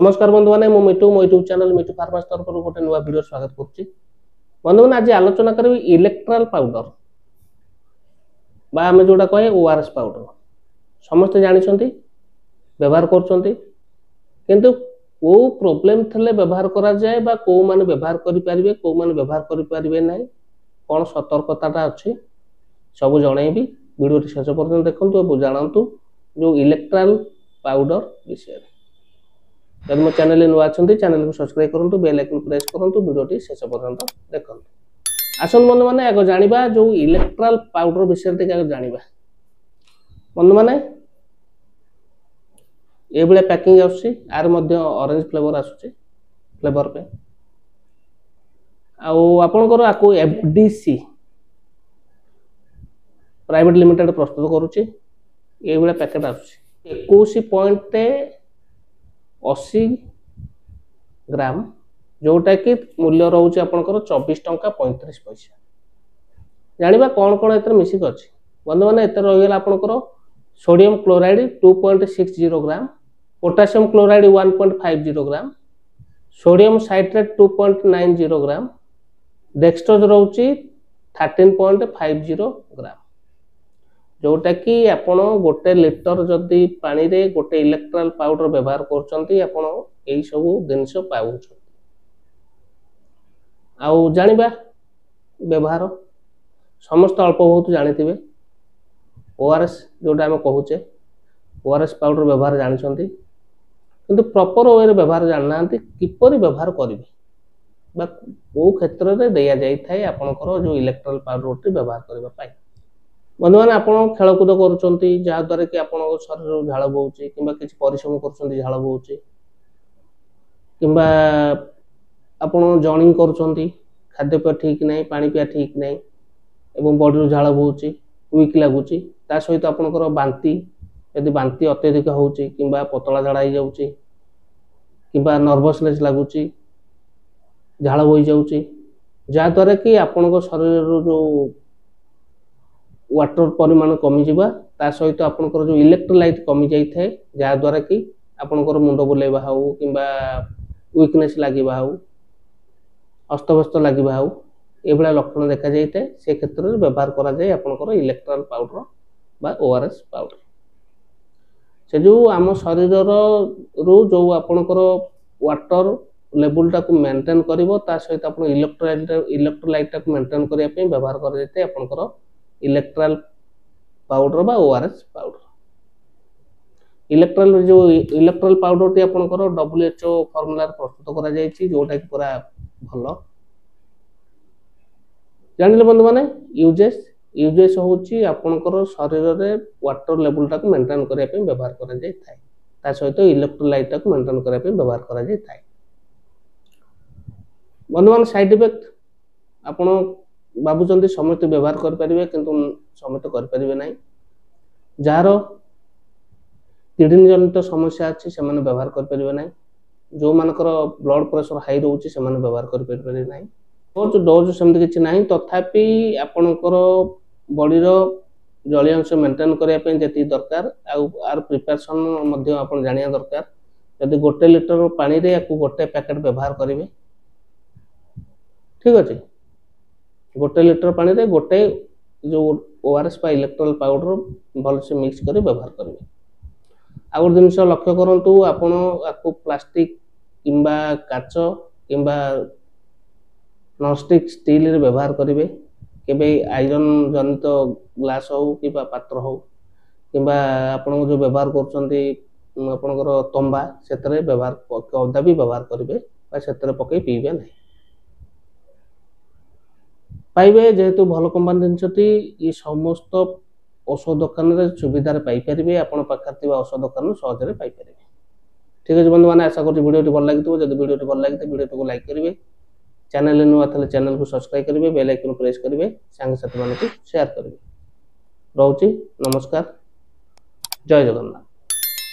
नमस्कार बंधु मैंने मो मिटू मो यूट्यूब चैनल मिटू फार्मास तरफ गोटे नुआ वीडियो स्वागत करुच्ची। बंधु मैंने आज आलोचना करी इलेक्ट्राल पाउडर बा आम जोड़ा कहे ओआरएस पाउडर समस्ते जानते व्यवहार कर प्रोब्लेम थे व्यवहार करा जाए बा को माने व्यवहार करें को माने व्यवहार करें ना कौन सतर्कता अच्छी सब जनईबी वीडियो शेष पर्यटन देखु जानतु जो इलेक्ट्राल पाउडर विषय। जब मो चैनल नुआ अच्छा चैनल को सब्सक्राइब करूँ बेल आइकन प्रेस करूँ वीडियो शेष पर्यटन देखो। आसन बंधु मैंने आग जाना जो इलेक्ट्राल पाउडर विषय जाना बंधु मैंने ये पैकिंग आर ऑरेंज फ्लेवर आसुचे फ्लेवर पे आपणकर आपको एफडीसी प्राइवेट लिमिटेड प्रस्तुत करुच्ची ये पैकेट आसुची 21.80 ग्राम जोटा कि मूल्य रोचे आपंकर 24 टंका 35 पैसा। जानिबा कौन कौन एतर मिसिक अछि बंधु माने एतर रहिला आपंकर सोडियम क्लोराइड 2.60 ग्राम, पोटासियम क्लोराइड 1.50 ग्राम, सोडियम साइट्रेट 2.90 ग्राम, डेक्सट्रोज रोची 13.50 ग्राम जोटा कि आपण गोटे लिटर जदि पानी रे गोटे इलेक्ट्राल पाउडर व्यवहार करचंती आपण एई सब जिनस पाउछ। आउ जानिबा व्यवहार समस्त अल्प बहुत जानिथिबे ओआरएस जोटा हम कहूचे ओआरएस पाउडर व्यवहार जानिछंती किंतु प्रॉपर वे व्यवहार जाननांती किपरि व्यवहार करिवे बा को क्षेत्र रे देया जाई थाए आपनकर जो इलेक्ट्राल पाउडर व्यवहार करबा पाई। बंधु मैंने आप खेलकूद करूँ कि आप शरीर झाड़ बोचे कि परिश्रम कर झाड़ बोचे कि जर्निंग कर खाद्यपेय ठीक ना पानी पिया ठीक ना एवं बॉडी झाड़ बोचे वीक लगुच ता सहित आपंकर बांती यदि बांती अत्यधिक होची कि पतला झाड़ा हो जाऊँगी कि नर्भसनेस लगुच झाड़ बोई जाऊँगी जहाद्वारा कि आपण शरीर जो वाटर परिमाण कमी जावा ता सहित आपनकर जो इलेक्ट्रोलाइट कमी जाई थाए जहाद्वारा कि आपनकर मुंड बुलेबा हो कि वीकनेस लगे हो अस्तव्यस्त लगे हो ये लक्षण देखा जाए से क्षेत्र में व्यवहार करा जाए आपनकर इलेक्ट्राल पाउडर बा ओआरएस पाउडर से जो आम शरीर रो जो आपनकर वाटर लेवल टाक मेंटेन करिवो ता सहित आपन इलेक्ट्रोलाइट टाक मेंटेन करिया पे व्यवहार करा जाते आपनकर इलेक्ट्राल पाउडर बा ORS powder. Electoral powder T आपनकर WHO फॉर्मूला प्रस्तुत करा जायछि जोटा कि पूरा भलो जानिले बंधु माने यूजेस होछि आपनकर शरीर रे वाटर लेवल टाक मेंटेन करिया पे व्यवहार करा जाय थाए ता सहित इलेक्ट्रोलाइट टाक मेंटेन करिया पे व्यवहार करा जाय थाए। बंधु माने साइड इफेक्ट आपण बाबुचंदी समस्त व्यवहार करें किंतु समस्त करें ना जार किडनी जनित समस्या अच्छी से व्यवहार करें ना जो मानकर ब्लड प्रेशर हाई रोचे से व्यवहार करें ना डोज सेमती किसी ना तथापि आपणकर बॉडीर जलीय अंश मेंटेन करने जी दरकार आर प्रिपरेशन आप जाना दरकार यदि गोटे लिटर पानी रे गोटे पैकेट व्यवहार करेंगे ठीक अच्छे गोटे लिटर पानी रे गोटे जो ओआरएस बा इलेक्ट्राल पाउडर भल से मिक्स कर व्यवहार करेंगे। आ गोटे जिनस लक्ष्य करूँ आपण आपको प्लास्टिक किंबा काच किंबा नॉनस्टिक स्टील रे व्यवहार करेंगे केबे आयरन जनित ग्लास हो कि पात्र हो किंबा आपण जो व्यवहार कर तंबा से व्यवहार कदा भी व्यवहार करेंगे से पकई पीबे ना पाइबे जेहेतु भल कंपनी जिनसटी ये समस्त औषध दुकान रे सुविधार पाइपर आपण पाखे औषध दुकान सहज पाइपर। ठीक है बंधु मैंने आशा कर वीडियो भल लगी जब वीडियो भल लगी वीडियो को लाइक करेंगे चैनल नुआ थे चैनल को सब्सक्राइब करेंगे बेल आइकन प्रेस करेंगे सांग साथी मान शेयर करेंगे। रोची नमस्कार जय जगन्नाथ।